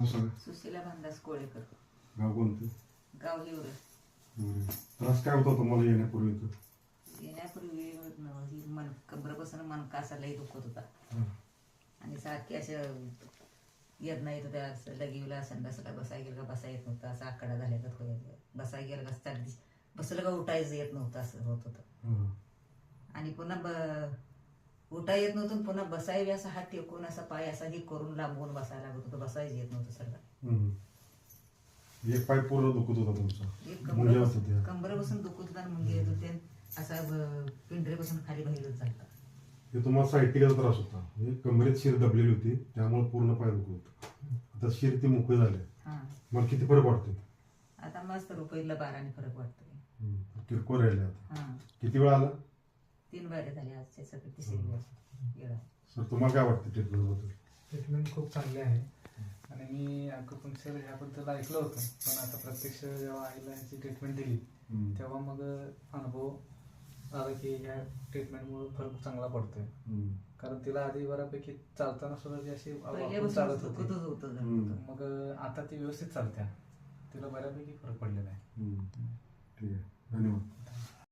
सुशीला भानदास कोळेकर. गाव कोणतं? गाव हिवरे. त्रास काय होता तुम्हाला येण्यापूर्वी? येण्यापूर्वी ही कंबरपासून मनका असा लई दुखत होता आणि सारखी असं येत होत्या. असं लगीवला संडासला बसाय गेलं का बसा येत नव्हतं. असं आकडा झाल्यागत व्हायचं. बसाय गेलं का चालती बसलं का उठायचं येत नव्हतं. असं होत होतं. आणि पुन्हा उठा येत नव्हतं. पुन्हा बसाय असा हात टेकून असा पाय असा हे करून लांबून बसायला लागत होतं. बसायचं येत नव्हतं सगळं. एक पाय पूर्ण दुखत होता तुमचा? कंबरपासून दुखत होता आणि मुंगे येत होते. असा पिंढरेपासून खाली बाहेरच झाला. हे तुम्हाला सायटिकाचा त्रास होता. कमरेत शिर दबलेली होती त्यामुळे पूर्ण पाय दुखत होता. आता शिर ती मोकळी झाली. मग किती फरक वाटतो? आता मस्त रुपयाला 12 फरक वाटतोय. किरकोळ राहिले आता. किती वेळ आला? 3 बारे झाले. आजचे सगळे तिसरी वेळ. सर तुम्हाला काय वाटतं ट्रीटमेंट बद्दल? ट्रीटमेंट खूप चांगली आहे आणि मी अक्युपंक्चर ह्याबद्दल ऐकलं होतं, पण आता प्रत्यक्ष जेव्हा आईला ह्याची ट्रीटमेंट दिली तेव्हा मग अनुभव आला की ह्या ट्रीटमेंटमुळे फरक चांगला पडतोय. कारण तिला आधी बऱ्यापैकी चालताना सुद्धा ती अशी चालत होती, मग आता ती व्यवस्थित चालत्या. तिला बऱ्यापैकी फरक पडलेला आहे. ठीक आहे, धन्यवाद.